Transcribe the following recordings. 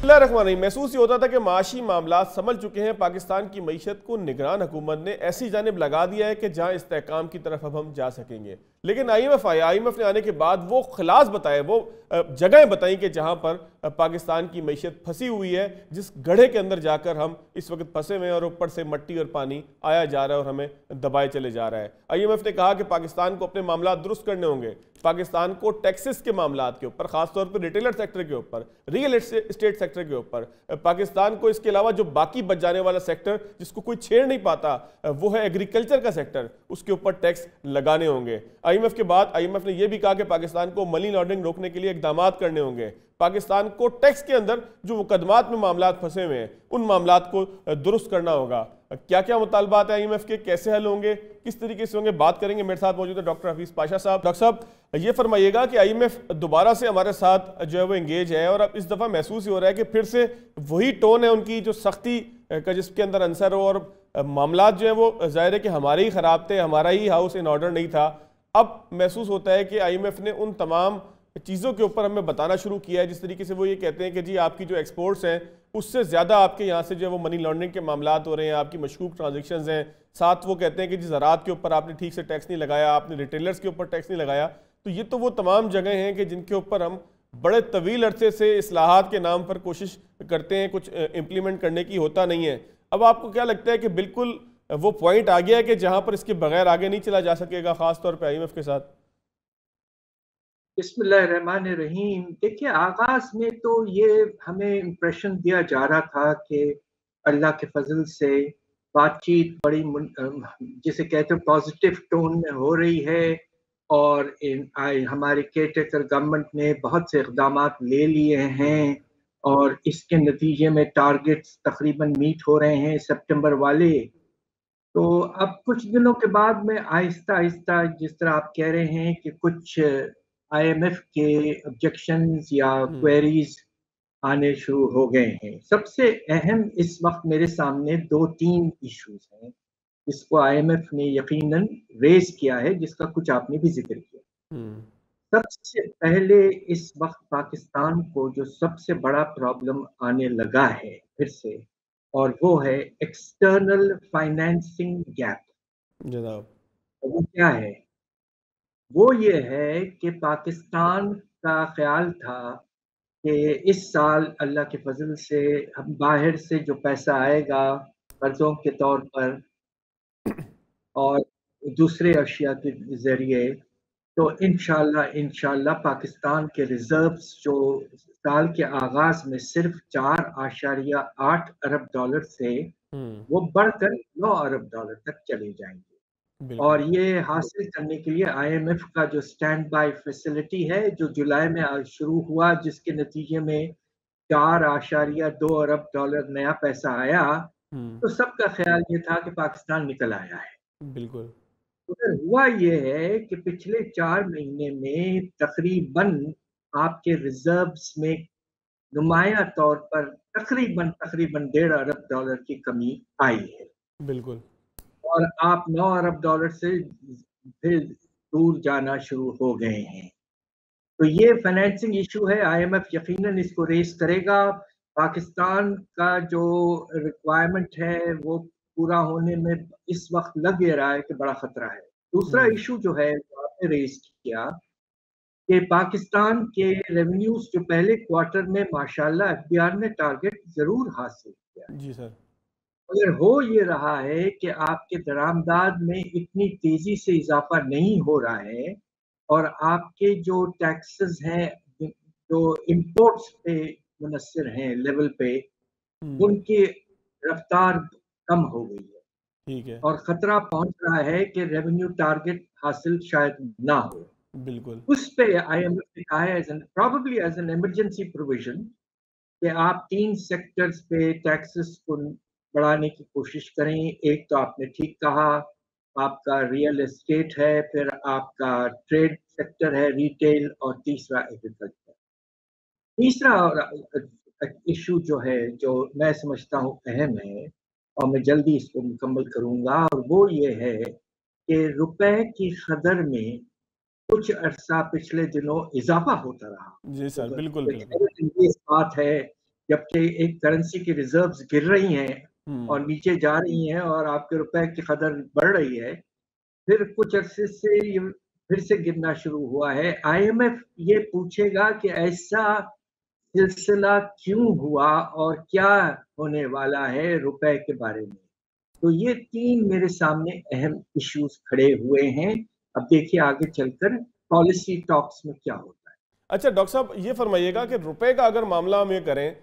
बिस्मिल्लाहिर्रहमानिर्रहीम। महसूस ये होता था कि माशी मामला संभल चुके हैं। पाकिस्तान की मईशत को निगरान हुकूमत ने ऐसी जानिब लगा दिया है कि जहां इस्तेहकाम की तरफ अब हम जा सकेंगे। लेकिन IMF आया, IMF ने आने के बाद वो खिलास बताए, वो जगहें बताई कि जहां पर पाकिस्तान की मईशत फंसी हुई है, जिस गड्ढे के अंदर जाकर हम इस वक्त फंसे हुए हैं और ऊपर से मट्टी और पानी आया जा रहा है और हमें दबाए चले जा रहा है। IMF ने कहा कि पाकिस्तान को अपने मामला दुरुस्त करने होंगे। पाकिस्तान को टैक्सेस के मामला के ऊपर, खासतौर पर रिटेलर सेक्टर के ऊपर, रियल एस्टेट सेक्टर के ऊपर, पाकिस्तान को इसके अलावा जो बाकी बच जाने वाला सेक्टर जिसको कोई छेड़ नहीं पाता वो है एग्रीकल्चर का सेक्टर, उसके ऊपर टैक्स लगाने होंगे। IMF के बाद IMF ने यह भी कहा कि पाकिस्तान को मनी लॉन्ड्रिंग रोकने के लिए इकदाम करने होंगे। पाकिस्तान को टैक्स के अंदर जो मुकदमात में मामला फंसे हुए हैं उन मामला को दुरुस्त करना होगा। क्या क्या मुतालबात है IMF के, कैसे हल होंगे, किस तरीके से होंगे, बात करेंगे। मेरे साथ मौजूद है डॉक्टर हफीज पाशा साहब। डॉक्टर साहब, ये फरमाइएगा कि IMF दोबारा से हमारे साथ जो है वो एंगेज है और अब इस दफ़ा महसूस ही हो रहा है कि फिर से वही टोन है उनकी, जो सख्ती का जिसके अंदर अंसर हो, और मामला जो है वो जाहिर है कि हमारे ही ख़राब थे, हमारा ही हाउस इन ऑर्डर नहीं था। अब महसूस होता है कि IMF ने उन तमाम चीज़ों के ऊपर हमें बताना शुरू किया है, जिस तरीके से वो ये कहते हैं कि जी आपकी जो एक्सपोर्ट्स हैं उससे ज़्यादा आपके यहाँ से जो है वो मनी लॉन्ड्रिंग के मामला हो रहे हैं, आपकी मशकूक ट्रांजेक्शन्स हैं। साथ वो कहते हैं कि जी ज़राअत के ऊपर आपने ठीक से टैक्स नहीं लगाया, आपने रिटेलर्स के ऊपर टैक्स नहीं लगाया। तो ये तो वो तमाम जगह हैं कि जिनके ऊपर हम बड़े तवील अरसे से इस्लाहात के नाम पर कोशिश करते हैं, कुछ इम्प्लीमेंट करने की होता नहीं है। अब आपको क्या लगता है कि बिल्कुल वो पॉइंट आ गया है कि जहाँ पर इसके बगैर आगे नहीं चला जा सकेगा, ख़ासतौर पर IMF के साथ? बिस्मिल्लाहिर्रहमानिर्रहीम। देखिए, आगाज में तो ये हमें इम्प्रेशन दिया जा रहा था कि अल्लाह के फजल से बातचीत बड़ी जिसे कहते हैं पॉजिटिव टोन में हो रही है और हमारे केयरटेकर गवर्नमेंट ने बहुत से इक़दाम ले लिए हैं और इसके नतीजे में टारगेट्स तकरीबन मीट हो रहे हैं सितंबर वाले। तो अब कुछ दिनों के बाद में आहिस्ता आहिस्ता, जिस तरह आप कह रहे हैं कि कुछ IMF के ऑब्जेक्शंस या क्वेरीज आने शुरू हो गए हैं। सबसे अहम इस वक्त मेरे सामने 2-3 इश्यूज हैं जिसको IMF ने यकीनन रेज किया है, जिसका कुछ आपने भी जिक्र किया। सबसे पहले इस वक्त पाकिस्तान को जो सबसे बड़ा प्रॉब्लम आने लगा है फिर से, और वो है एक्सटर्नल फाइनेंसिंग गैप। जनाब, वो क्या है? वो ये है कि पाकिस्तान का ख्याल था कि इस साल अल्लाह के फजल से हम बाहर से जो पैसा आएगा कर्जों के तौर पर और दूसरे अशिया के जरिए, तो इंशाल्लाह पाकिस्तान के रिजर्व्स जो साल के आगाज में सिर्फ 4.8 अरब डॉलर से वो बढ़कर 9 अरब डॉलर तक चले जाएंगे। और ये हासिल करने के लिए IMF का जो स्टैंड बाय फैसिलिटी है, जो जुलाई में शुरू हुआ, जिसके नतीजे में 4.2 अरब डॉलर नया पैसा आया, तो सबका ख्याल ये था कि पाकिस्तान निकल आया है। बिल्कुल। उधर हुआ ये है कि पिछले 4 महीने में तकरीबन आपके रिजर्व्स में नुमाया तौर पर तकरीबन 1.5 अरब डॉलर की कमी आई है। बिल्कुल। और आप 9 अरब डॉलर से फिर दूर जाना शुरू हो गए हैं। तो ये फाइनेंसिंग इशू है। IMF यकीनन इसको रेस करेगा। पाकिस्तान का जो रिक्वायरमेंट है वो पूरा होने में इस वक्त लग ये रहा है कि बड़ा खतरा है। दूसरा इशू जो है जो आपने रेस किया कि पाकिस्तान के रेवेन्यूज जो पहले क्वार्टर में माशाल्लाह FBR ने टारगेट जरूर हासिल किया, जी सर, मगर हो ये रहा है कि आपके दरामदाद में इतनी तेजी से इजाफा नहीं हो रहा है और आपके जो टैक्सेस हैं जो इंपोर्ट्स पे मुनस्सिर हैं लेवल पे, उनकी रफ्तार कम हो गई है। ठीक है। और खतरा पहुंच रहा है कि रेवेन्यू टारगेट हासिल शायद ना हो। बिल्कुल। उस पे IMF ने कहा है probably as an emergency provision कि आप 3 सेक्टर्स पे टैक्सेस को बढ़ाने की कोशिश करें। एक तो आपने ठीक कहा, आपका रियल एस्टेट है, फिर आपका ट्रेड सेक्टर है, रिटेल, और तीसरा एग्रीकल्चर। तीसरा इशू जो है, जो मैं समझता हूँ अहम है और मैं जल्दी इसको मुकम्मल करूंगा, और वो ये है कि रुपए की कदर में कुछ अरसा पिछले दिनों इजाफा होता रहा। जी सर, बिल्कुल बिल्कुल। ये बात है जबकि एक करेंसी की रिजर्व्स गिर रही हैं और नीचे जा रही हैं और आपके रुपए की कदर बढ़ रही है। फिर कुछ अरसे से ये फिर से गिरना शुरू हुआ है। आईएमएफ ये पूछेगा कि ऐसा सिलसिला क्यों हुआ और क्या होने वाला है रुपए के बारे में। तो ये 3 मेरे सामने अहम इश्यूज खड़े हुए हैं। अब देखिए आगे चलकर पॉलिसी टॉक्स में क्या होता है। अच्छा डॉक्टर साहब, ये फरमाइएगा कि रुपए का अगर मामला हम ये करें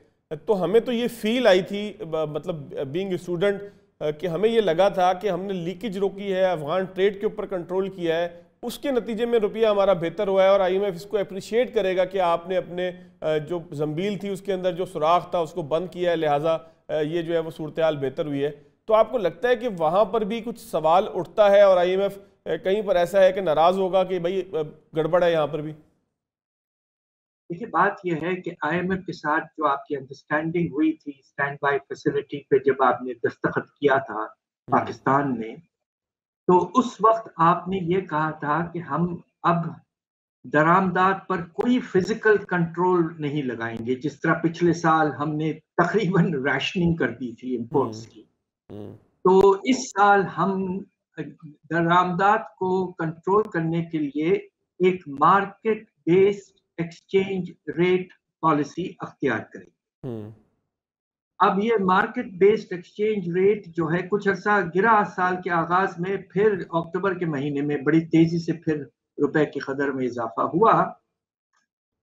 तो हमें तो ये फील आई थी, मतलब बीइंग स्टूडेंट, कि हमें ये लगा था कि हमने लीकेज रोकी है, अफगान ट्रेड के ऊपर कंट्रोल किया है, उसके नतीजे में रुपया हमारा बेहतर हुआ है और आईएमएफ इसको अप्रिशिएट करेगा कि आपने अपने जो जंबील थी उसके अंदर जो सुराख था उसको बंद किया है, लिहाजा ये जो है वो सूरत हाल बेहतर हुई है। तो आपको लगता है कि वहाँ पर भी कुछ सवाल उठता है और आईएमएफ कहीं पर ऐसा है कि नाराज़ होगा कि भाई गड़बड़ है यहाँ पर भी? देखिए बात यह है कि आईएमएफ के साथ जो आपकी अंडरस्टैंडिंग हुई थी स्टैंड बाय फैसिलिटी पे, जब आपने दस्तखत किया था हम्म। पाकिस्तान में, तो उस वक्त आपने ये कहा था कि हम अब दरामदात पर कोई फिजिकल कंट्रोल नहीं लगाएंगे, जिस तरह पिछले साल हमने तकरीबन राशनिंग कर दी थी हम्म। इंपोर्ट्स की। हम्म। तो इस साल हम दरामदात को कंट्रोल करने के लिए एक market based exchange rate policy अख्तियार करेंगे। हम्म। अब ये मार्केट बेस्ड एक्सचेंज रेट जो है कुछ अर्सा गिरा साल के आगाज में, फिर अक्टूबर के महीने में बड़ी तेजी से फिर रुपए की कदर में इजाफा हुआ।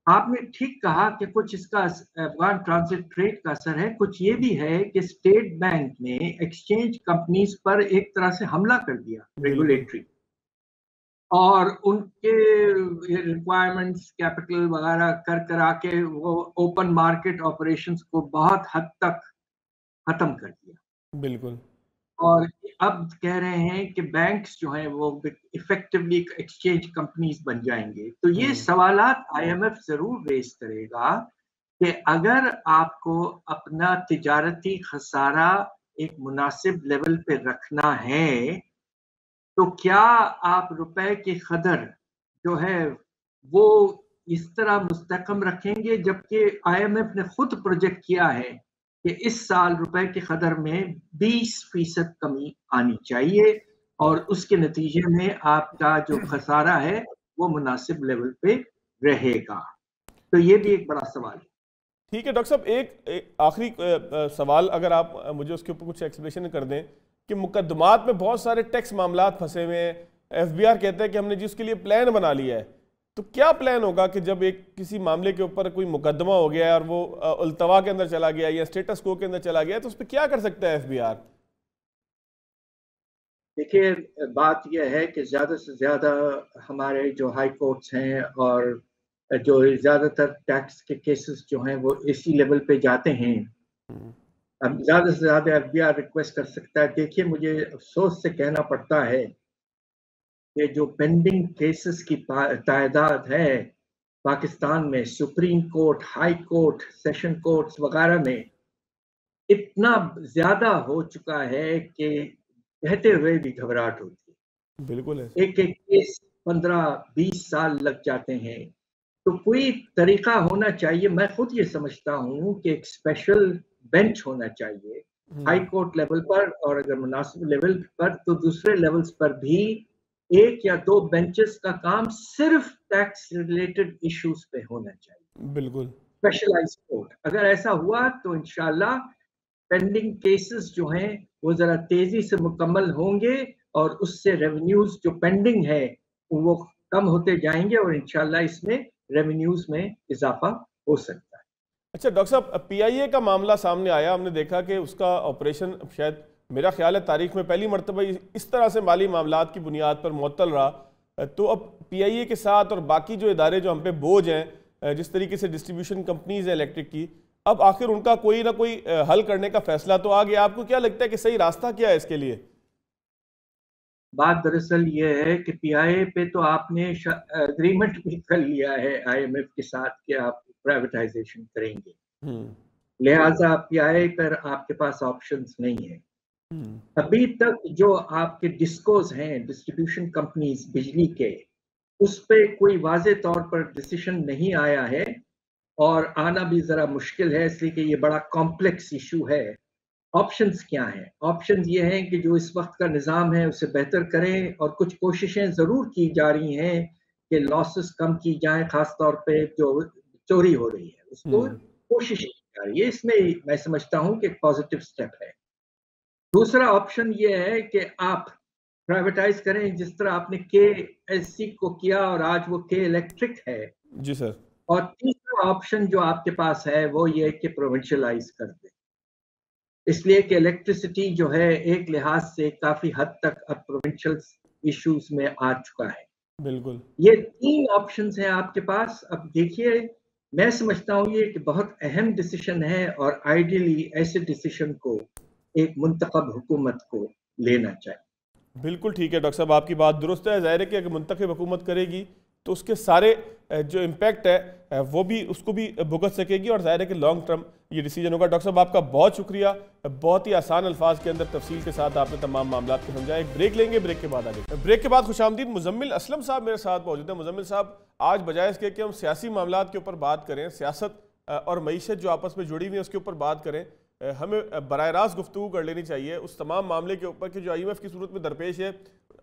आपने ठीक कहा कि कुछ इसका अफगान ट्रांजिट ट्रेड का असर है, कुछ ये भी है कि स्टेट बैंक ने एक्सचेंज कंपनीज पर एक तरह से हमला कर दिया बिल्कुल। रेगुलेटरी, और उनके रिक्वायरमेंट्स कैपिटल वगैरह कर करा के वो ओपन मार्केट ऑपरेशंस को बहुत हद तक खत्म कर दिया। बिल्कुल। और अब कह रहे हैं कि बैंक्स जो हैं वो इफेक्टिवली एक्सचेंज कंपनीज बन जाएंगे। तो ये हम्म। सवालात आईएमएफ जरूर रेज करेगा कि अगर आपको अपना तिजारती खसारा एक मुनासिब लेवल पे रखना है, तो क्या आप रुपए की कदर जो है वो इस तरह मुस्तकम रखेंगे, जबकि आईएमएफ ने खुद प्रोजेक्ट किया है कि इस साल रुपए की कदर में 20% कमी आनी चाहिए और उसके नतीजे में आपका जो खसारा है वो मुनासिब लेवल पे रहेगा। तो ये भी एक बड़ा सवाल है। ठीक है डॉक्टर साहब, एक आखिरी सवाल, अगर आप मुझे उसके ऊपर कुछ एक्सप्लेनेशन कर दें कि मुकदमात में बहुत सारे टैक्स मामलात फंसे हुए हैं। एफबीआर कहता है कि हमने जी उसके लिए प्लान बना लिया है, तो क्या प्लान होगा कि जब एक किसी मामले के ऊपर कोई मुकदमा हो गया है और वो अल्तवा के अंदर चला गया या स्टेटस को के अंदर चला गया, तो उस पर क्या कर सकता है एफबीआर? देखिए बात यह है कि ज़्यादा से ज़्यादा हमारे जो हाई कोर्ट्स हैं और जो ज़्यादातर टैक्स के केसेस जो हैं वो इसी लेवल पे जाते हैं। अब ज़्यादा से ज़्यादा एफबीआर रिक्वेस्ट कर सकता है। देखिए मुझे अफसोस से कहना पड़ता है कि जो पेंडिंग केसेस की तादाद है पाकिस्तान में, supreme court, high court, session courts वगैरह में, इतना ज़्यादा हो चुका है कि कहते हुए भी घबराहट होती है। बिल्कुल है। एक एक केस 15-20 साल लग जाते हैं। तो कोई तरीका होना चाहिए। मैं खुद ये समझता हूँ कि एक स्पेशल बेंच होना चाहिए हाई कोर्ट लेवल पर, और अगर मुनासिब लेवल पर तो दूसरे लेवल्स पर भी 1 या 2 बेंचेस का काम सिर्फ टैक्स रिलेटेड इश्यूज पे होना चाहिए। बिल्कुल। स्पेशलाइज्ड कोर्ट, अगर ऐसा हुआ तो इंशाल्लाह पेंडिंग केसेस जो हैं वो जरा तेजी से मुकम्मल होंगे और उससे रेवेन्यूज जो पेंडिंग है वो कम होते जाएंगे और इंशाल्लाह इसमें रेवेन्यूज में इजाफा हो सकता है। अच्छा डॉक्टर साहब, पीआईए का मामला सामने आया, हमने देखा कि उसका ऑपरेशन शायद, मेरा ख्याल है, तारीख में पहली मरतबा इस तरह से माली मामलात की बुनियाद पर मुअत्तल रहा। तो अब पीआईए के साथ और बाकी जो इदारे जो हम पे बोझ हैं, जिस तरीके से डिस्ट्रीब्यूशन कंपनीज हैं इलेक्ट्रिक की, अब आखिर उनका कोई ना कोई हल करने का फैसला तो आ गया। आपको क्या लगता है कि सही रास्ता क्या है इसके लिए? बात दरअसल ये है कि पीआईए पे तो आपने एग्रीमेंट भी कर लिया है आईएमएफ के साथ कि आप प्राइवेटाइजेशन करेंगे, लिहाजा पीआईए पर आपके पास ऑप्शंस नहीं है। अभी तक जो आपके डिस्कोज हैं, डिस्ट्रीब्यूशन कंपनीज बिजली के, उस पे कोई वाजे तौर पर डिसीजन नहीं आया है और आना भी ज़रा मुश्किल है, इसलिए कि ये बड़ा कॉम्प्लेक्स इशू है। ऑप्शंस क्या हैं? ऑप्शंस ये हैं कि जो इस वक़्त का निज़ाम है उसे बेहतर करें, और कुछ कोशिशें ज़रूर की जा रही हैं कि लॉसेस कम की जाएँ, ख़ास तौर पे जो चोरी हो रही है, उसको हम्म। कोशिश की जा रही है। इसमें मैं समझता हूँ कि एक पॉज़िटिव स्टेप है। दूसरा ऑप्शन ये है कि आप प्राइवेटाइज़ करें, जिस तरह आपने केएससी को किया और आज वो के इलेक्ट्रिक है। जी सर। और तीसरा ऑप्शन जो आपके पास है वो ये है कि प्रोविंशियलाइज़ कर दें। इसलिए कि इलेक्ट्रिसिटी जो है एक लिहाज से काफ़ी हद तक अब प्रोविंशियल इश्यूज़ में आ चुका है। बिल्कुल। ये 3 ऑप्शंस हैं आपके पास। अब देखिए, मैं समझता हूँ ये कि बहुत अहम डिसीजन है, और आइडियली ऐसे डिसीजन को एक मुंतखब हुकूमत को लेना चाहिए। बिल्कुल ठीक है डॉक्टर साहब, आपकी बात दुरुस्त है। ज़ाहिर है कि अगर मुंतखब हुकूमत करेगी तो उसके सारे जो इम्पैक्ट है वो भी उसको भी भुगत सकेगी, और ज़ाहिर है कि लॉन्ग टर्म ये डिसीजन होगा। डॉक्टर साहब आपका बहुत शुक्रिया, बहुत ही आसान अल्फाज के अंदर तफसील के साथ आपने तमाम मामला को समझाया। एक ब्रेक लेंगे, ब्रेक के बाद आगे। ब्रेक के बाद खुशामदीद मुजम्मिल असलम साहब मेरे साथ मौजूद हैं। मुजम्मिल साहब, आज बजाय इसके कि हम सियासी मामला के ऊपर बात करें, सियासत और मईशत जो आपस में जुड़ी हुई है उसके ऊपर बात करें, हमें बराह रास्त गुफ्तगू कर लेनी चाहिए उस तमाम मामले के ऊपर कि जो IMF की सूरत में दरपेश है।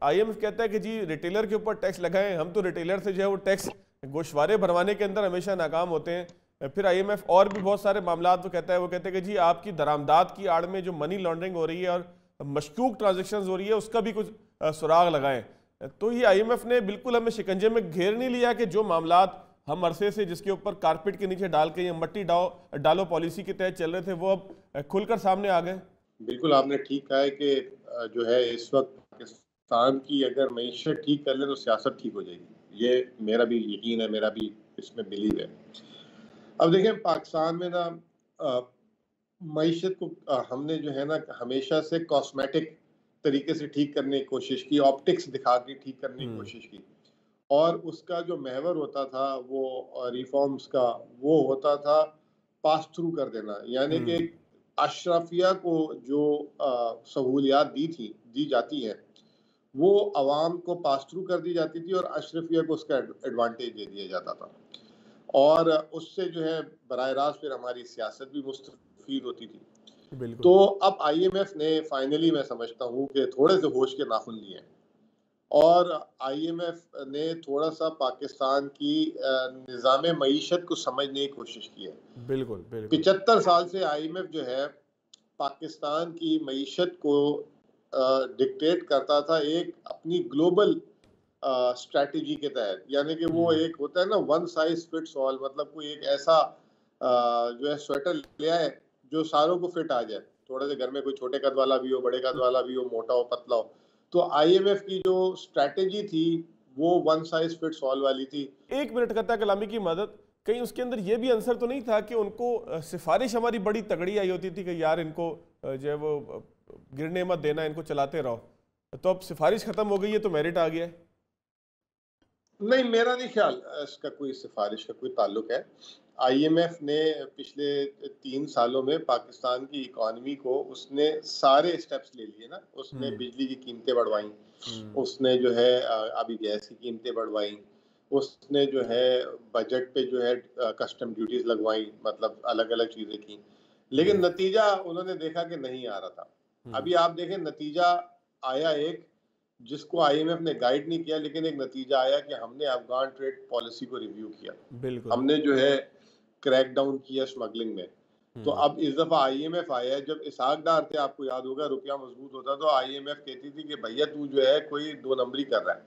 IMF कहता है कि जी रिटेलर के ऊपर टैक्स लगाएं, हम तो रिटेलर से जो है वो टैक्स गोशवारे भरवाने के अंदर हमेशा नाकाम होते हैं। फिर IMF और भी बहुत सारे मामला वो कहता है, वो कहते हैं कि जी आपकी दरामदात की आड़ में जो मनी लॉन्ड्रिंग हो रही है और मशकूक ट्रांजेक्शन हो रही है उसका भी कुछ सुराग लगाएं। तो ये IMF ने बिल्कुल हमें शिकंजे में घेर नहीं लिया कि जो मामलात हम अरसे से जिसके ऊपर कारपेट के नीचे डाल के या मट्टी डालो पॉलिसी के तहत चल रहे थे वो अब खुलकर सामने आ गए। बिल्कुल आपने ठीक कहा है कि जो है इस वक्त पाकिस्तान की अगर मईशत ठीक कर ले तो सियासत ठीक हो जाएगी। ये मेरा भी यकीन है, मेरा भी इसमें बिलीव है। अब देखें पाकिस्तान में ना मईशत को हमने जो है ना हमेशा से कॉस्मेटिक तरीके से ठीक करने की कोशिश की, ऑप्टिक्स दिखा के ठीक करने की कोशिश की, और उसका जो महवर होता था वो रिफॉर्म्स का वो होता था पास थ्रू कर देना, यानी कि अशराफिया को जो सहूलियात दी जाती हैं वो अवाम को पास थ्रू कर दी जाती थी और अशराफिया को उसका एडवांटेज दे दिया जाता था, और उससे जो है बराह रास्त फिर हमारी सियासत भी मुस्तफीद होती थी। तो अब IMF ने फाइनली मैं समझता हूँ कि थोड़े से होश के नाखून लिए हैं, और IMF ने थोड़ा सा पाकिस्तान की निज़ाम मईशत को समझने की कोशिश की है। बिल्कुल 75 साल से IMF जो है पाकिस्तान की मईशत को डिक्टेट करता था एक अपनी ग्लोबल स्ट्रैटेजी के तहत, यानी कि वो एक होता है ना वन साइज फिट्स ऑल, मतलब कोई एक ऐसा जो है स्वेटर ले आए जो सारों को फिट आ जाए, थोड़े से घर में कोई छोटे कद वाला भी हो, बड़े कद वाला भी हो, मोटा हो, पतला हो। तो IMF की जो स्ट्रैटेजी थी वो वन साइज फिट्स ऑल वाली थी। 1 मिनट करता कलामी की मदद, कहीं उसके अंदर ये भी आंसर तो नहीं था कि उनको सिफारिश हमारी बड़ी तगड़ी आई होती थी कि यार इनको जो है वो गिरने मत देना, इनको चलाते रहो, तो अब सिफारिश खत्म हो गई है तो मेरिट आ गया है? नहीं, मेरा नहीं ख्याल इसका कोई सिफारिश का कोई ताल्लुक है। IMF ने पिछले 3 सालों में पाकिस्तान की इकॉनमी को उसने सारे स्टेप्स ले लिए ना, उसने बिजली की कीमतें बढ़वाई, उसने जो है अभी गैस की कीमतें बढ़वाई, उसने जो है बजट पे जो है कस्टम ड्यूटीज लगवाई, मतलब अलग अलग चीजें की, लेकिन नतीजा उन्होंने देखा कि नहीं आ रहा था। अभी आप देखें नतीजा आया एक जिसको IMF ने गाइड नहीं किया, लेकिन एक नतीजा आया कि हमने अफगान ट्रेड पॉलिसी को रिव्यू किया, हमने जो है क्रैक डाउन किया स्मगलिंग में। तो अब इस दफा IMF आया है, जब इसहाक डार थे आपको याद होगा रुपया मजबूत होता तो IMF कहती थी कि भैया तू जो है कोई 2 नंबरी कर रहा है,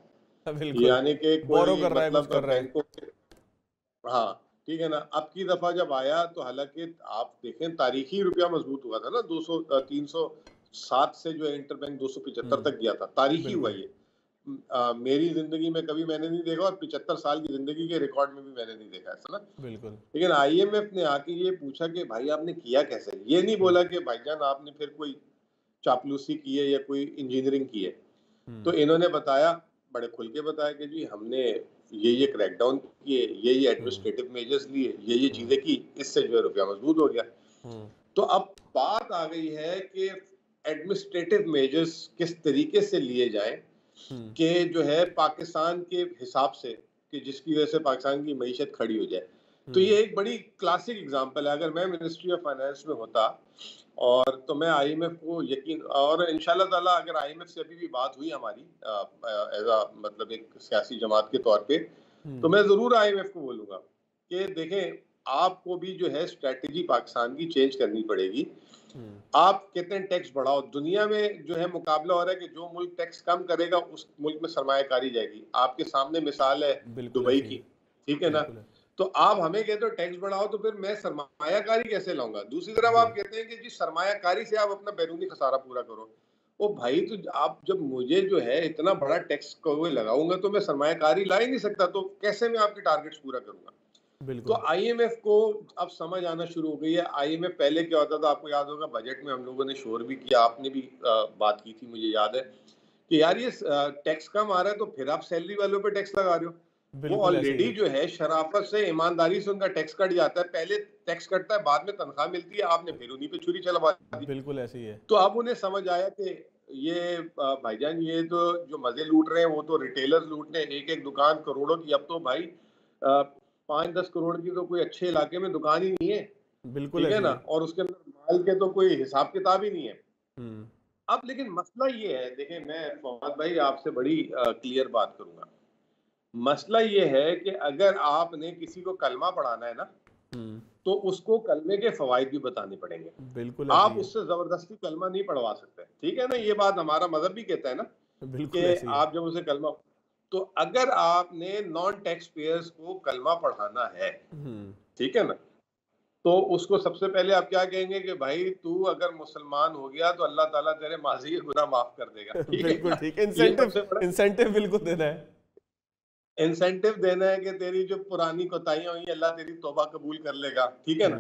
यानी कि कोई मतलब बैंकों, हाँ ठीक है ना। अब की दफा जब आया तो हालांकि आप देखें तारीखी रुपया मजबूत हुआ था ना, 307 से जो है इंटरबैंक 275 तक गया था, तारीखी हुआ ये। मेरी जिंदगी में कभी मैंने नहीं देखा, और 75 साल की जिंदगी के रिकॉर्ड में भी मैंने नहीं देखा ऐसा ना। लेकिन IMF ने आके ये पूछा कि भाई आपने किया कैसे, ये नहीं बोला कि भाईजान आपने फिर कोई चापलूसी की है या कोई इंजीनियरिंग की है। तो इन्होंने बताया, बड़े खुल के बताया कि जी हमने ये क्रैकडाउन किए, ये एडमिनिस्ट्रेटिव मेजर्स लिए, ये चीजें की, इससे जो है रुपया मजबूत हो गया। तो अब बात आ गई है कि एडमिनिस्ट्रेटिव मेजर्स किस तरीके से लिए जाएं कि जो है पाकिस्तान के हिसाब से कि जिसकी वजह से पाकिस्तान की मईशत खड़ी हो जाए। तो ये एक बड़ी क्लासिक एग्जांपल है। अगर मैं मिनिस्ट्री ऑफ फाइनेंस में होता और तो मैं आईएमएफ को यकीन, और इंशाल्लाह ताला अगर आईएमएफ से अभी भी बात हुई हमारी एज अ मतलब एक सियासी जमात के तौर पे, तो मैं जरूर आईएमएफ को बोलूंगा कि देखें, आपको भी जो है स्ट्रेटेजी पाकिस्तान की चेंज करनी पड़ेगी। आप कहते हैं टैक्स बढ़ाओ, दुनिया में जो है मुकाबला हो रहा है कि जो मुल्क टैक्स कम करेगा उस मुल्क में सरमायाकारी जाएगी। आपके सामने मिसाल है दुबई की, ठीक है ना। तो आप हमें कहते हो टैक्स बढ़ाओ, तो फिर मैं सरमायाकारी कैसे लाऊंगा? दूसरी तरफ आप कहते हैं कि जी सरमायाकारी से आप अपना बैरूनी खसारा पूरा करो। ओ भाई, तो आप जब मुझे जो है इतना बड़ा टैक्स को लगाऊंगा तो मैं सरमायाकारी ला ही नहीं सकता, तो कैसे मैं आपकी टारगेट्स पूरा करूंगा? तो आईएमएफ को अब समझ आना शुरू हो गई है। आईएमएफ पहले क्या होता था, आपको याद होगा, बजट में हम लोगों ने शोर भी किया, आपने भी बात की थी, मुझे याद है कि यार ये टैक्स कम आ रहा है तो फिर आप सैलरी वालों पे टैक्स लगा रहे हो। वो ऑलरेडी जो है शराफत से, ईमानदारी से उनका टैक्स कट जाता है, पहले टैक्स कटता है, बाद में तनख्वाह मिलती है, आपने फिर उन्हीं पे छुरी चलवा दी। बिल्कुल ऐसे ही है। तो अब उन्हें समझ आया कि ये भाईजान, ये तो जो मजे लूट रहे हैं वो तो रिटेलर्स लूट रहे हैं, एक एक दुकान करोड़ों की। अब तो भाई 5-10 करोड़ की तो कोई अच्छे इलाके में दुकान ही नहीं है, बिल्कुल ठीक है ना, और उसके अंदर माल के तो कोई हिसाब किताब ही नहीं है। अब लेकिन मसला ये है, देखें मैं फवाद भाई आपसे बड़ी क्लियर बात करूंगा। मसला ये है कि अगर आपने किसी को कलमा पढ़ाना है ना, तो उसको कलमे के फवाइद भी बताने पड़ेंगे। बिल्कुल, आप उससे जबरदस्ती कलमा नहीं पढ़वा सकते, ठीक है ना। ये बात हमारा मजहब भी कहता है ना कि आप जब उसे कलमा, तो अगर आपने नॉन टैक्स पेयर्स को कलमा पढ़ाना है, ठीक है ना, तो उसको सबसे पहले आप क्या कहेंगे कि भाई तू अगर मुसलमान हो गया तो अल्लाह ताला तेरे माजी के गुनाह माफ कर देगा। बिल्कुल ठीक, इंसेंटिव बिल्कुल देना है, इंसेंटिव देना है कि तेरी जो पुरानी कोताहियां हुई अल्लाह तेरी तौबा कबूल कर लेगा, ठीक है ना।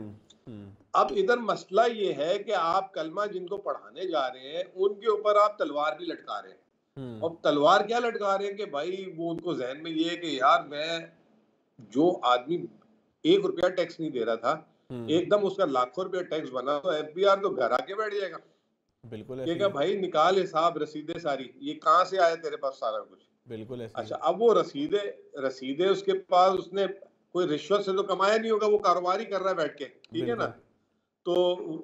अब इधर मसला ये है कि आप कलमा जिनको पढ़ाने जा रहे हैं उनके ऊपर आप तलवार भी लटका रहे हैं। और तलवार क्या लटका रहे हैं कि भाई वो उनको जहन में ये है कि यार मैं, जो आदमी 1 रुपया टैक्स नहीं दे रहा था, एकदम उसका लाखों रुपया टैक्स बना, तो एफबीआर तो घर आके बैठ जाएगा। बिल्कुल क्या भाई निकाल हिसाब, रसीदें सारी, ये कहाँ से आया तेरे पास सारा कुछ? बिल्कुल ऐसे। अच्छा, अब वो रसीदें उसके पास, उसने कोई रिश्वत से तो कमाया नहीं होगा, वो कारोबार ही कर रहा है बैठ के, ठीक है ना। तो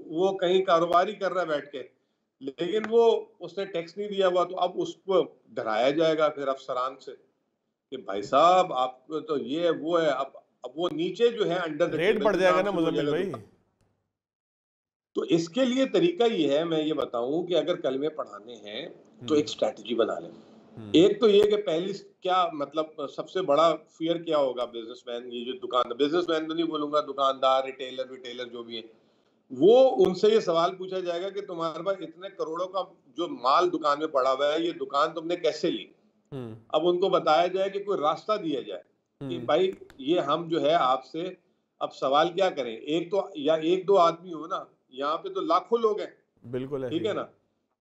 वो कहीं कारोबार ही कर रहा है बैठ के, लेकिन वो उसने टैक्स नहीं दिया हुआ, तो अब उसको डराया जाएगा फिर अफसरान से कि भाई साहब आपको तो ये है वो है। अब वो नीचे जो है अंडर रेट बढ़ जाएगा ना मुजम्मिल भाई। तो इसके लिए तरीका ये है, मैं ये बताऊं कि अगर कलमे पढ़ाने हैं तो एक स्ट्रैटेजी बना लें। एक तो ये कि पहली क्या मतलब सबसे बड़ा फियर क्या होगा बिजनेसमैन, ये जो दुकान, बिजनेसमैन तो नहीं बोलूंगा, दुकानदार, रिटेलर जो भी है, वो उनसे ये सवाल पूछा जाएगा कि तुम्हारे पास इतने करोड़ों का जो माल दुकान में पड़ा हुआ है, ये दुकान तुमने कैसे ली? अब उनको बताया जाए कि कोई रास्ता दिया जाए कि भाई ये हम जो है आपसे, अब सवाल क्या करें, एक तो या 1-2 आदमी हो ना, यहाँ पे तो लाखों लोग हैं, बिल्कुल ठीक है ना।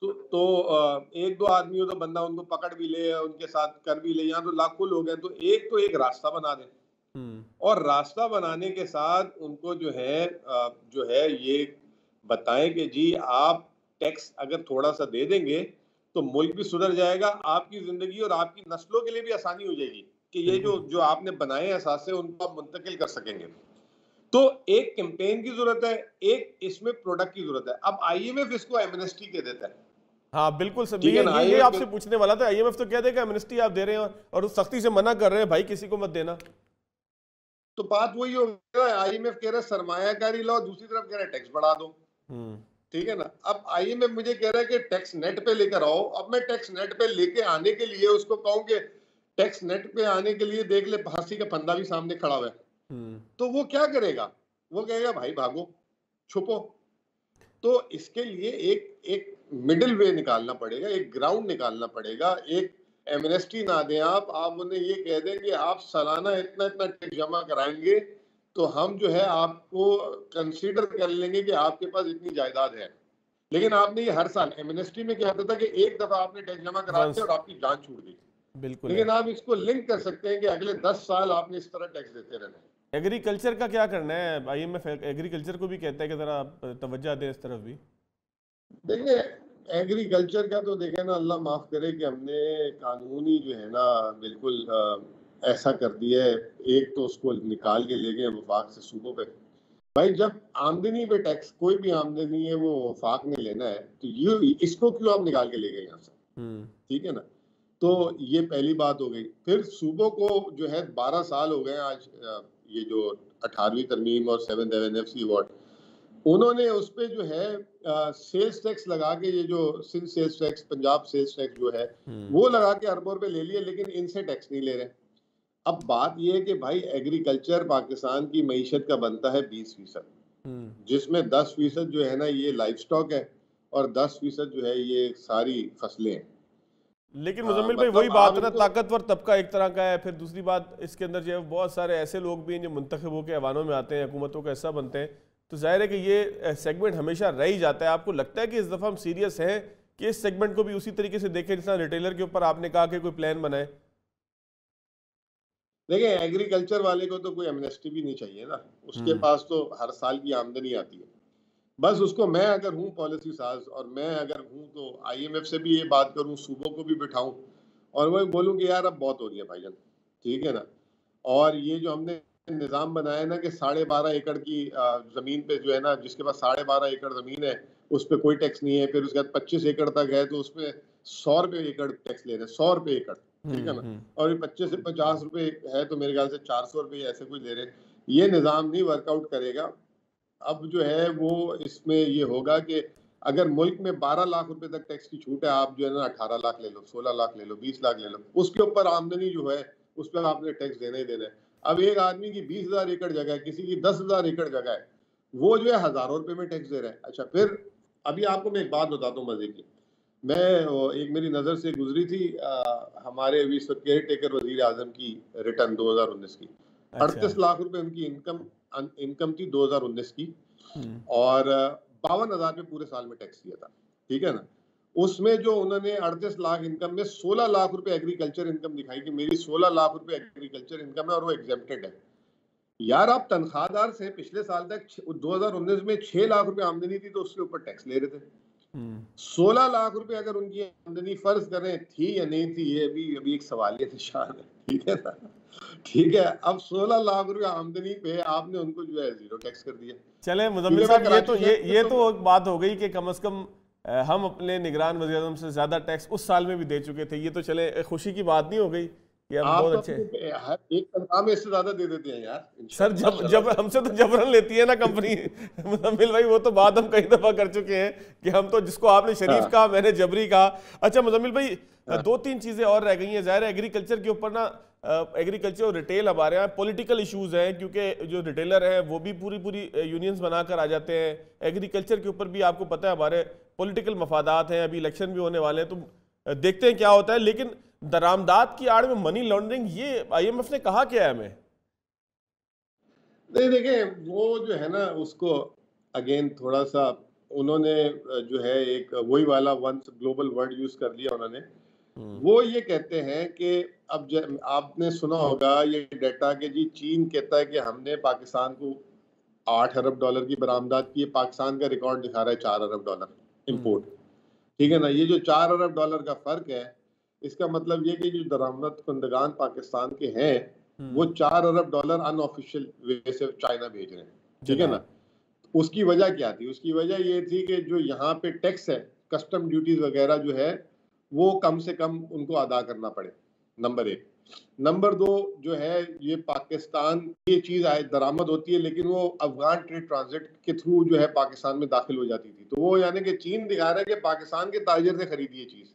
तो 1-2 आदमी हो तो बंदा उनको पकड़ भी ले, उनके साथ कर भी ले, यहाँ तो लाखों लोग हैं, तो एक रास्ता बना दें। और रास्ता बनाने के साथ उनको जो है ये बताएं कि जी आप टैक्स अगर थोड़ा सा दे देंगे तो मुल्क भी सुधर जाएगा, आपकी जिंदगी और आपकी नस्लों के लिए भी आसानी हो जाएगी कि ये जो आपने बनाए असासे उनको आप मुंतकिल कर सकेंगे। तो एक कैंपेन की जरूरत है, एक इसमें प्रोडक्ट की जरूरत है। अब आईएमएफ इसको एमनेस्टी कह देता है। हाँ बिल्कुल सर, ये आपसे पूछने वाला था। आईएमएफ तो कह देगा एमनेस्टी आप दे रहे हैं और सख्ती से मना कर रहे हैं भाई किसी को मत देना। तो बात वही हो गया, आईएमएफ कह रहा है सरमायाकारी लाओ, दूसरी तरफ कह रहा है टैक्स बढ़ा दो, ठीक है ना। अब आईएमएफ मुझे कह रहा है कि टैक्स नेट पे लेकर आओ। अब मैं टैक्स नेट पे लेके आने के लिए उसको कहूं कि टैक्स नेट पे आने के लिए देख ले फांसी का फंदा भी सामने खड़ा हुआ है, तो वो क्या करेगा? वो कहेगा भाई भागो, छुपो। तो इसके लिए एक मिडिल वे निकालना पड़ेगा, एक ग्राउंड निकालना पड़ेगा। एक एमनेस्टी ना दें आप उन्हें ये कह दें कि आप सालाना इतना इतना टैक्स जमा कराएंगे तो हम जो है आपको कंसीडर कर लेंगे कि आपके पास इतनी जायदाद है। लेकिन आपने ये हर साल, एमनेस्टी में क्या होता था कि एक दफा आपने टैक्स जमा करा दिया और आपकी जान छूट गई। बिल्कुल। लेकिन आप इसको लिंक कर सकते हैं कि अगले 10 साल आपने इस तरह टैक्स देते रहना है। एग्रीकल्चर का क्या करना है? आईएमएफ एग्रीकल्चर को भी कहता है कि जरा तवज्जो दें इस तरफ भी। देखिए एग्रीकल्चर का तो देखे ना, अल्लाह माफ करे कि हमने कानूनी जो है ना बिल्कुल ऐसा कर दिया है। एक तो उसको निकाल के ले गए वफाक से सूबों पे। भाई जब आमदनी पे टैक्स, कोई भी आमदनी है वो वफाक ने लेना है, तो ये इसको क्यों आप निकाल के ले गए यहाँ से? ठीक है ना। तो ये पहली बात हो गई। फिर सूबों को जो है 12 साल हो गए आज, ये जो 18वीं तरमीम और 7th एनएफसी अवार्ड, उन्होंने उस पे जो है सेल्स टैक्स लगा के, ये जो Sindh sales tax, Punjab sales tax जो है वो लगा के अरबों रुपए ले लिए, लेकिन इनसे टैक्स नहीं ले रहे। अब बात ये है कि भाई एग्रीकल्चर पाकिस्तान की मईशत का बनता है 20%, जिसमें 10% जो है ना ये लाइफ स्टॉक है, और 10% जो है ये सारी फसलें हैं। लेकिन मुजम्मिल भाई वही बात है ना, ताकतवर तबका एक तरह का है, फिर दूसरी बात इसके अंदर जो है बहुत सारे ऐसे लोग भी हैं जो मुंतखब होकर ऐवानों में आते हैं, हुकूमतों का हिस्सा बनते हैं, तो जाहिर है कि ये सेगमेंट हमेशा रह ही जाता है। आपको लगता है कि इस दफ़ा हम सीरियस हैं कि इस सेगमेंट को भी उसी तरीके से देखें जिस तरह रिटेलर के ऊपर आपने कहा कि कोई प्लान बनाए? देखिए एग्रीकल्चर वाले को तो कोई एमनेस्टी भी नहीं चाहिए ना, उसके पास तो हर साल की आमदनी आती है। बस उसको, मैं अगर हूँ पॉलिसी साज और मैं अगर हूँ तो IMF से भी ये बात करूँ, सूबों को भी बिठाऊं और वही बोलूँ कि यार अब बहुत हो रही है भाईजान, ठीक है ना। और ये जो हमने निज़ाम बनाया ना कि 12.5 एकड़ की ज़मीन पे जो है ना, जिसके पास 12.5 एकड़ ज़मीन है उस पर कोई टैक्स नहीं है, फिर उसके बाद 25 एकड़ तक है तो उसमें 100 रुपये एकड़ टैक्स ले रहे हैं, 100 रुपये एकड़, ठीक है ना। और ये 25 से 50 रुपये है तो मेरे ख्याल से 400 रुपये ऐसे कुछ ले रहे हैं। ये निज़ाम नहीं वर्कआउट करेगा। अब जो है वो इसमें ये होगा कि अगर मुल्क में 12 लाख रुपए तक टैक्स की छूट है, आप जो है ना 18 लाख ले लो, 16 लाख ले लो, 20 लाख ले लो, उसके ऊपर आमदनी जो है उस पर आपने टैक्स देना ही देना है। अब एक आदमी की 20,000 एकड़ जगह है, किसी की 10,000 एकड़ जगह है, वो जो है हजारों रुपए में टैक्स दे रहा है। अच्छा, फिर अभी आपको मैं एक बात बताता हूँ मजे की। मैं एक मेरी नजर से गुजरी थी हमारे अभी केयर टेकर वजीर आजम की रिटर्न 2019 की। 38 लाख रुपए उनकी इनकम थी 2019 की, और 52,000 पे पूरे साल में टैक्स दिया था, ठीक है ना। उसमें जो उन्होंने 38 लाख इनकम में 16 लाख रुपए एग्रीकल्चर इनकम दिखाई कि मेरी 16 लाख रुपए एग्रीकल्चर इनकम है और वो एग्जेम्प्टेड है। यार आप तनख्वाहदार से पिछले साल तक 2019 में 6 लाख रुपए आमदनी थी तो उसके ऊपर टैक्स ले रहे थे। 16 लाख रुपए अगर उनकी आमदनी फर्ज करें थी या नहीं थी, ये अभी एक सवालिया निशान है, ठीक है ना। ठीक है, अब 16 लाख रुपए आमदनी पे आपने उनको जो है जीरो टैक्स कर दिया। चले मुजम्मिल साहब, ये तो एक बात हो गई कि कम से कम हम अपने निगरान वज़ीर-ए-आज़म से ज्यादा टैक्स उस साल में भी दे चुके थे। ये तो चले खुशी की बात नहीं हो गई कि हम बहुत अच्छे एक तनख्वाह में इससे ज्यादा दे देते हैं यार सर। जब हमसे तो जबरन लेती है ना कंपनी मुजम्मिल भाई, वो तो बात हम कई दफा कर चुके हैं कि हम तो, जिसको आपने शरीफ कहा मैंने जबरी कहा। अच्छा मुजम्मिल भाई, 2-3 चीजें और रह गई हैं। ज़ाहिर है एग्रीकल्चर के ऊपर ना, एग्रीकल्चर और रिटेल हमारे यहाँ पॉलिटिकल इश्यूज हैं, क्योंकि जो रिटेलर हैं वो भी पूरी यूनियंस बनाकर आ जाते हैं। एग्रीकल्चर के ऊपर भी आपको पता है हमारे पॉलिटिकल मफादात हैं, अभी इलेक्शन भी होने वाले हैं, तो देखते हैं क्या होता है। लेकिन दरामदाद की आड़ में मनी लॉन्ड्रिंग, ये IMF ने कहा क्या है हमें? नहीं देखें, वो जो है ना उसको अगेन थोड़ा सा उन्होंने जो है एक वही वाला वंस ग्लोबल वर्ड यूज कर लिया उन्होंने। वो ये कहते हैं कि अब आपने सुना होगा ये डेटा कि जी चीन कहता है कि हमने पाकिस्तान को 8 अरब डॉलर की बरामदात की है, पाकिस्तान का रिकॉर्ड दिखा रहा है 4 अरब डॉलर इंपोर्ट, ठीक है ना। ये जो 4 अरब डॉलर का फर्क है, इसका मतलब ये कि जो दरामद कुंदगान पाकिस्तान के हैं वो 4 अरब डॉलर अनऑफिशियल वे से चाइना भेज रहे हैं, ठीक है ना। उसकी वजह क्या थी? उसकी वजह ये थी कि जो यहाँ पे टैक्स है, कस्टम ड्यूटीज वगैरह जो है वो कम से कम उनको अदा करना पड़े, नंबर 1। नंबर 2 जो है, ये पाकिस्तान ये चीज दरामद होती है लेकिन वो अफगान ट्रेड ट्रांजिट के थ्रू जो है पाकिस्तान में दाखिल हो जाती थी। तो वो यानी कि चीन दिखा रहा है कि पाकिस्तान के ताजिर से खरीदी ये चीज,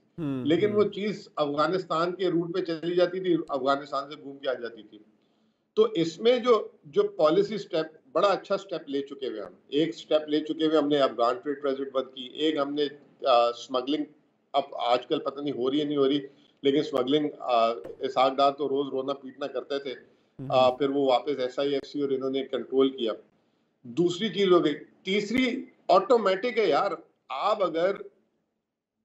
लेकिन वो चीज अफगानिस्तान के रूट पे चली जाती थी, अफगानिस्तान से घूम के आ जाती थी। तो इसमें जो पॉलिसी स्टेप, बड़ा अच्छा स्टेप ले चुके हुए हम, एक स्टेप ले चुके हुए हमने अफगान ट्रेड ट्रांजिट बंद की, एक हमने स्मगलिंग, अब आजकल पता नहीं हो रही है नहीं हो रही, लेकिन स्मगलिंग इसहाक डार तो रोज रोना पीटना करते थे, फिर वो वापस SIFC और इन्होंने कंट्रोल किया। दूसरी चीज हो गई। तीसरी ऑटोमेटिक है यार, आप अगर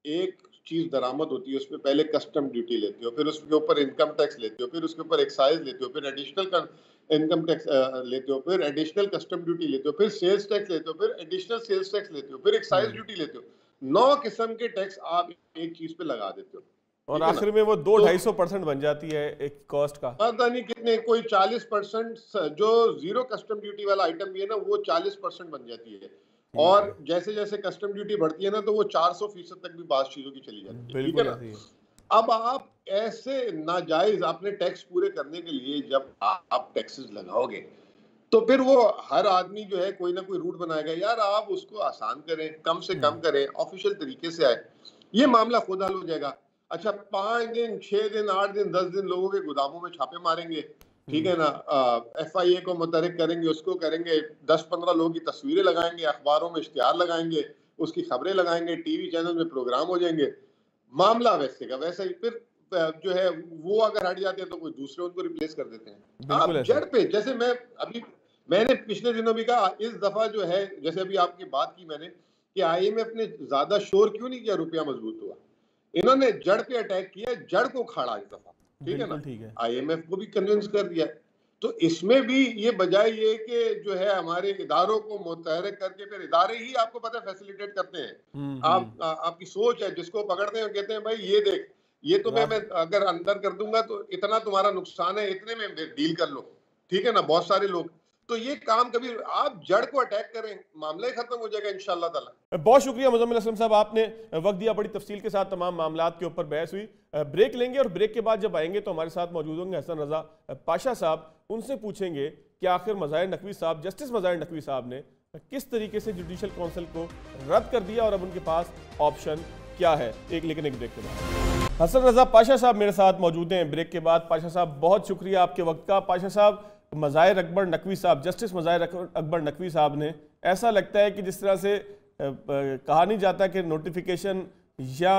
एक चीज दरामद होती है उसमें पहले कस्टम ड्यूटी लेते हो, फिर उसके ऊपर इनकम टैक्स लेते हो, फिर उसके ऊपर एक्साइज लेते हो, फिर एडिशनल इनकम टैक्स लेते हो, फिर एडिशनल कस्टम ड्यूटी लेते हो, फिर सेल्स टैक्स लेते हो, फिर एडिशनल सेल्स टैक्स लेते हो, फिर एक्साइज ड्यूटी लेते हो। 9 किस्म के टैक्स आप एक चीज पे लगा देते हो, और आखिर में वो 2-250% बन जाती है एक कॉस्ट का। पता नहीं कितने, कोई 40% जो जीरो कस्टम ड्यूटी वाला आइटम भी है ना, वो 40% बन जाती है। और जैसे जैसे कस्टम ड्यूटी बढ़ती है ना, तो वो 400% तक भी बात चीजों की चली जाती है, ठीक है ना। अब आप ऐसे नाजायज अपने टैक्स पूरे करने के लिए जब आप टैक्सेस लगाओगे, तो फिर वो हर आदमी जो है कोई ना कोई रूट बनाएगा, यार आप उसको आसान करें, कम से कम करें, ऑफिशियल तरीके से आए, ये मामला खुद हल हो जाएगा। अच्छा 5 दिन 6 दिन 8 दिन 10 दिन लोगों के गोदामों में छापे मारेंगे, ठीक है ना, FIA को मुतहरिक करेंगे, उसको करेंगे, 10-15 लोगों की तस्वीरें लगाएंगे, अखबारों में इश्तिहार लगाएंगे, उसकी खबरें लगाएंगे, टीवी चैनल में प्रोग्राम हो जाएंगे, मामला वैसे का वैसा ही। फिर जो है वो अगर हट जाते हैं तो कोई दूसरे उनको रिप्लेस कर देते हैं। आप जड़ पे, जैसे मैंने पिछले दिनों भी कहा, इस दफा जो है, जैसे अभी आपकी बात की मैंने कि IMF ने ज्यादा शोर क्यों नहीं किया, रुपया मजबूत हुआ, इन्होंने जड़ पे अटैक किया, जड़ को खाड़ा इस दफा, ठीक है ना। IMF को भी कन्विंस कर दिया। तो इसमें भी ये बजाय ये कि जो है हमारे इदारों को मुतहरिक करके, फिर इदारे ही आपको पता है फैसिलिटेट करते हैं। आपकी सोच है, जिसको पकड़ते हैं कहते हैं भाई ये देख, ये तो मैं अगर अंदर कर दूंगा तो इतना तुम्हारा नुकसान है, इतने में डील कर लो, ठीक है ना, बहुत सारे लोग। तो ये काम कभी आप जड़ को अटैक करें, मामला ही खत्म हो जाएगा इंशाअल्लाह ताला। बहुत शुक्रिया मुज़म्मिल असलम साहब, आपने वक्त दिया, बड़ी तफसील के साथ तमाम मामलात के ऊपर बहस हुई। ब्रेक लेंगे और ब्रेक के बाद जब आएंगे तो हमारे साथ मौजूद होंगे हसन रजा पाशा साहब। उनसे पूछेंगे कि आखिर मज़ाहिर नकवी साहब, जस्टिस मज़ाहिर नकवी साहब ने किस तरीके से जुडिशल काउंसिल को रद्द कर दिया और अब उनके पास ऑप्शन क्या है। लेकिन एक ब्रेक के बाद हसन रजा पाशा साहब मेरे साथ मौजूद हैं। ब्रेक के बाद पाशा साहब, बहुत शुक्रिया आपके वक्त का। पाशा साहब, मज़ाहिर अकबर नकवी साहब, जस्टिस मज़ाहिर अकबर नकवी साहब ने, ऐसा लगता है कि जिस तरह से कहा नहीं जाता कि नोटिफिकेशन या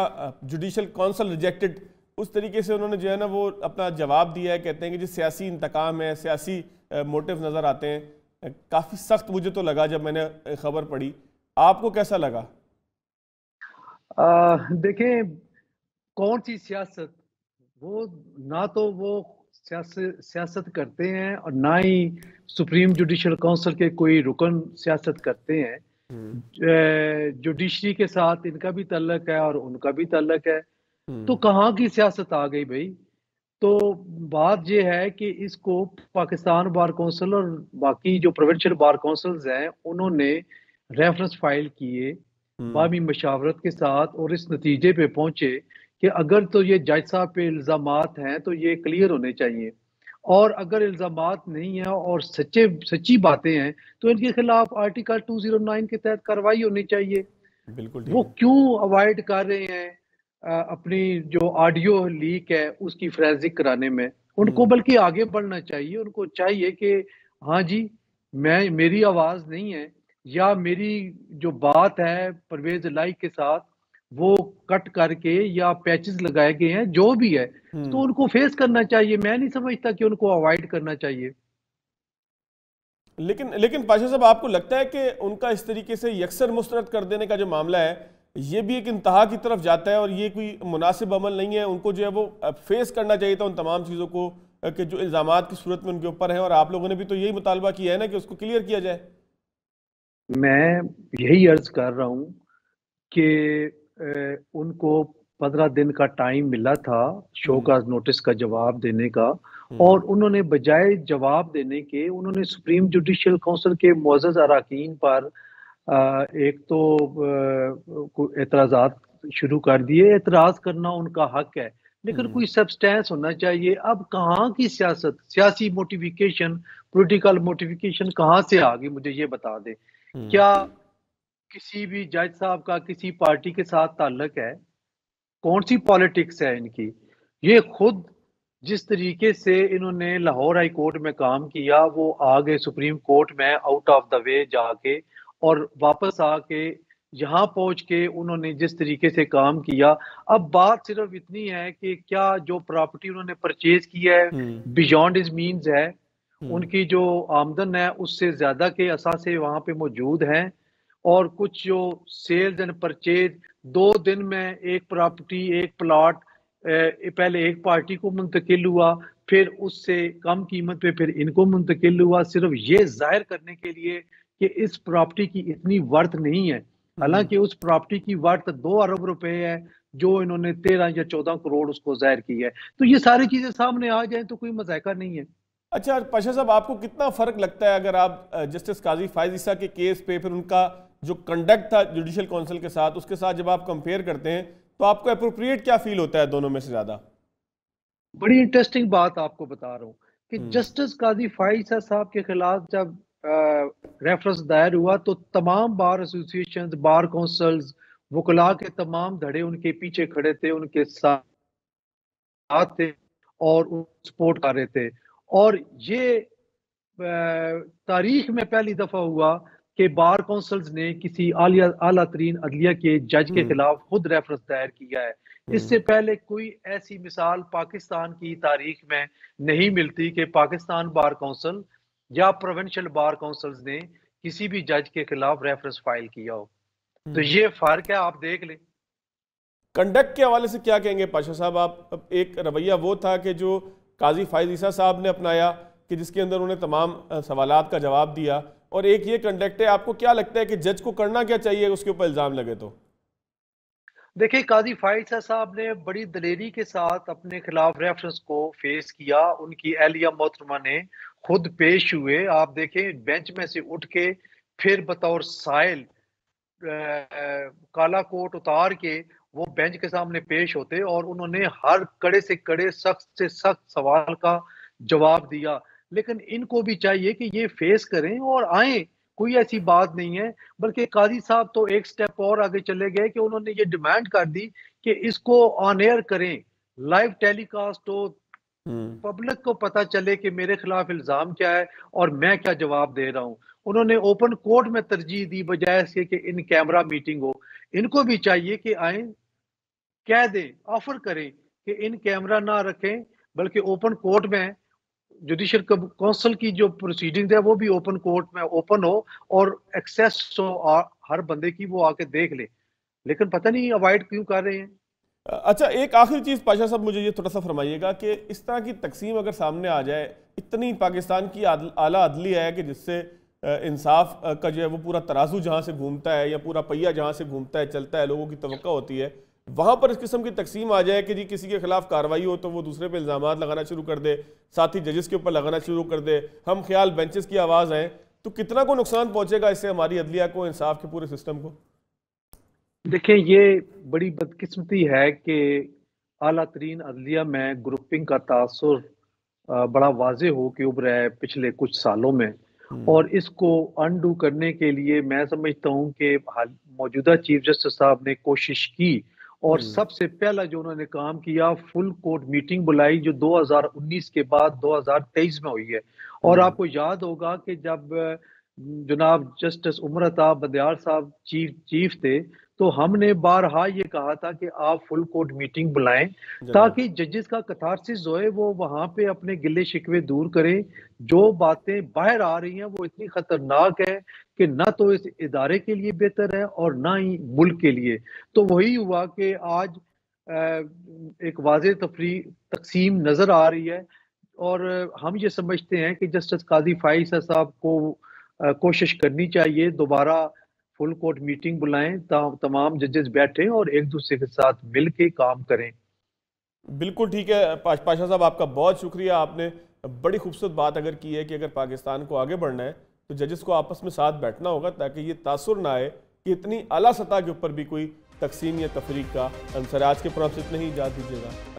जुडिशल काउंसिल रिजेक्टेड, उस तरीके से उन्होंने जो है ना वो अपना जवाब दिया है। कहते हैं कि जी सियासी इंतकाम है, सियासी मोटिव नज़र आते हैं। काफ़ी सख्त मुझे तो लगा जब मैंने खबर पढ़ी, आपको कैसा लगा? देखें, कौन सी सियासत, वो ना तो वो सियासत करते हैं और ना ही सुप्रीम जुडिशल काउंसिल के कोई रुकन सियासत करते हैं। जुडिशरी के साथ इनका भी तल्लक है और उनका भी तल्लक है, तो कहाँ की सियासत आ गई भाई। तो बात ये है कि इसको पाकिस्तान बार काउंसिल और बाकी जो प्रोविंशियल बार काउंसिल्स हैं, उन्होंने रेफरेंस फाइल किए बामी मशावरत के साथ और इस नतीजे पे पहुंचे कि अगर तो ये जज साहब पे इल्ज़ामात हैं तो ये क्लियर होने चाहिए, और अगर इल्ज़ामात नहीं है और सच्ची बातें हैं तो इनके खिलाफ आर्टिकल 209 के तहत कार्रवाई होनी चाहिए। बिल्कुल। वो क्यों अवॉइड कर रहे हैं अपनी जो ऑडियो लीक है उसकी फोरेंसिक कराने में? उनको बल्कि आगे बढ़ना चाहिए। उनको चाहिए कि हाँ जी, मेरी आवाज़ नहीं है या मेरी जो बात है परवेज इलाही के साथ वो कट करके या पैचेस लगाए गए हैं, जो भी है, तो उनको फेस करना चाहिए। मैं नहीं समझता कि उनको अवॉइड करना चाहिए। लेकिन पाशा साहब, आपको लगता है कि उनका इस तरीके से यकसर मुस्तरद कर देने का जो मामला है, ये भी एक इंतहा की तरफ जाता है और ये कोई मुनासिब अमल नहीं है? उनको जो है वो फेस करना चाहिए था उन तमाम चीज़ों को कि जो इल्ज़ामात की सूरत में उनके ऊपर हैं, और आप लोगों ने भी तो यही मुतालबा किया है ना कि उसको क्लियर किया जाए। मैं यही अर्ज कर रहा हूँ कि उनको 15 दिन का टाइम मिला था शोकाज नोटिस का जवाब देने का, और उन्होंने बजाय जवाब देने के उन्होंने सुप्रीम जुडिशल काउंसिल के मुअज़्ज़ज़ अरकान पर एक तो एतराज़ात शुरू कर दिए। एतराज़ करना उनका हक है, लेकिन कोई सब्सटेंस होना चाहिए। अब कहाँ की सियासत, सियासी मोटिफिकेशन, पॉलिटिकल मोटिफिकेशन कहाँ से आ गई, मुझे ये बता दें। क्या किसी भी जज साहब का किसी पार्टी के साथ ताल्लुक है? कौन सी पॉलिटिक्स है इनकी? ये खुद जिस तरीके से इन्होंने लाहौर हाई कोर्ट में काम किया, वो आ गए सुप्रीम कोर्ट में आउट ऑफ द वे जाके, और वापस आके यहाँ पहुंच के उन्होंने जिस तरीके से काम किया। अब बात सिर्फ इतनी है कि क्या जो प्रॉपर्टी उन्होंने परचेज किया है बियॉन्ड हिज मीन्स है, उनकी जो आमदन है उससे ज्यादा के असासे वहां पे मौजूद हैं, और कुछ जो सेल्स एंड परचेज 2 दिन में एक प्रॉपर्टी, एक प्लॉट पहले एक पार्टी को मुंतकिल हुआ, फिर उससे कम कीमत पे फिर इनको मुंतकिल हुआ, सिर्फ ये जाहिर करने के लिए कि इस प्रॉपर्टी की इतनी वर्थ नहीं है। हालांकि उस प्रॉपर्टी की वर्थ 2 अरब रुपए है, जो इन्होंने 13 या 14 करोड़ उसको जाहिर किया है। तो ये सारी चीजें सामने आ जाए तो कोई मजायका नहीं है। अच्छा पाशा साहब, आपको कितना फर्क लगता है अगर आप जस्टिस काजी फायज ईसा के केस पे फिर उनका जो कंडक्ट था जुडिशल काउंसिल के साथ, उसके साथ जब आप कंपेयर करते हैं तो आपको अप्रोप्रिएट क्या फील होता है दोनों में से ज्यादा? बड़ी इंटरेस्टिंग बात आपको बता रहा हूँ कि जस्टिस काजी फायज ईसा साहब के खिलाफ जब रेफरेंस दायर हुआ तो तमाम बार एसोसिएशन, बार काउंसिल्स, वकला के तमाम धड़े उनके पीछे खड़े थे, उनके साथ थे और सपोर्ट कर रहे थे। और ये तारीख में पहली दफा हुआ कि बार काउंसिल्स ने किसी आला तरीन अदलिया के जज के खिलाफ खुद रेफरेंस दायर किया है। इससे पहले कोई ऐसी मिसाल पाकिस्तान की तारीख में नहीं मिलती कि पाकिस्तान बार काउंसिल या प्रोविंशियल बार काउंसिल्स ने किसी भी जज के खिलाफ रेफरेंस फाइल किया हो। तो ये फर्क है, आप देख लें। कंडक्ट के हवाले से क्या कहेंगे पाशा साहब आप? एक रवैया वो था कि जो काजी फायज ईसा साहब ने अपनाया कि जिसके अंदर उन्हें तमाम सवालात का जवाब दिया, और एक ये कंडक्ट है। आपको क्या लगता है कि जज को करना क्या चाहिए उसके ऊपर इल्जाम लगे तो? देखिए, काजी फायज साहब ने बड़ी दलेरी के साथ अपने खिलाफ रेफरेंस को फेस किया। उनकी एहलिया मोहतरमा ने खुद पेश हुए। आप देखें, बेंच में से उठ के फिर बतौर साइल काला कोट उतार के वो बेंच के सामने पेश होते और उन्होंने हर कड़े से कड़े, सख्त से सख्त सवाल का जवाब दिया। लेकिन इनको भी चाहिए कि ये फेस करें और आए, कोई ऐसी बात नहीं है। बल्कि काजी साहब तो एक स्टेप और आगे चले गए कि उन्होंने ये डिमांड कर दी कि इसको ऑन एयर करें, लाइव टेलीकास्ट हो, पब्लिक को पता चले कि मेरे खिलाफ इल्जाम क्या है और मैं क्या जवाब दे रहा हूं। उन्होंने ओपन कोर्ट में तरजीह दी बजाय इसके कि इन कैमरा मीटिंग हो। इनको भी चाहिए कि आए, कह दें, ऑफर करें कि इन कैमरा ना रखें, बल्कि ओपन कोर्ट में जुडिशल काउंसिल की जो प्रोसीडिंग है वो भी ओपन कोर्ट में ओपन हो और एक्सेस हो हर बंदे की, वो आके देख ले। लेकिन पता नहीं अवॉइड क्यों कर रहे हैं। अच्छा, एक आखिरी चीज़ पाशा साहब मुझे ये थोड़ा सा फरमाइएगा कि इस तरह की तकसीम अगर सामने आ जाए, इतनी पाकिस्तान की आला अदलिया है कि जिससे इंसाफ का जो है वो पूरा तराजू जहाँ से घूमता है या पूरा पहिया जहाँ से घूमता है चलता है, लोगों की तवक्को होती है, वहाँ पर इस किस्म की तकसीम आ जाए कि जी किसी के खिलाफ कार्रवाई हो तो वो दूसरे पे इल्ज़ामात लगाना शुरू कर दे, साथ ही जजेस के ऊपर लगाना शुरू कर दे, हम ख्याल बेंचेस की आवाज़ आए, तो कितना को नुकसान पहुँचेगा इससे हमारी अदलिया को, इंसाफ के पूरे सिस्टम को? देखिए, ये बड़ी बदकिस्मती है कि आला तरीन अदलिया में ग्रुपिंग का तासुर बड़ा वाजे हो के उभरा है पिछले कुछ सालों में, और इसको अनडू करने के लिए मैं समझता हूँ कि मौजूदा चीफ जस्टिस साहब ने कोशिश की और सबसे पहला जो उन्होंने काम किया, फुल कोर्ट मीटिंग बुलाई जो 2019 के बाद 2023 में हुई है। और आपको याद होगा कि जब जनाब जस्टिस उमर अता बंदियार साहब चीफ थे तो हमने बारहा ये कहा था कि आप फुल कोर्ट मीटिंग बुलाएं ताकि जजेस का कथारसिस जो है वो वहां पे अपने गिले शिकवे दूर करें। जो बातें बाहर आ रही हैं वो इतनी खतरनाक है कि ना तो इस इदारे के लिए बेहतर है और ना ही मुल्क के लिए। तो वही हुआ कि आज एक वाज़ेह तकसीम नजर आ रही है और हम ये समझते हैं कि जस्टिस काजी फायज साहब को कोशिश करनी चाहिए दोबारा फुल कोर्ट मीटिंग बुलाएं, तमाम जजेस बैठें और एक दूसरे के साथ मिल के काम करें। बिल्कुल ठीक है पाशा साहब, आपका बहुत शुक्रिया। आपने बड़ी खूबसूरत बात अगर की है कि अगर पाकिस्तान को आगे बढ़ना है तो जजेस को आपस में साथ बैठना होगा ताकि ये तासुर ना आए कि इतनी आला सतह के ऊपर भी कोई तकसीम या तफरीक का अंसर। आज के प्रोग्राम से इतना ही, इजाज़त दीजिएगा।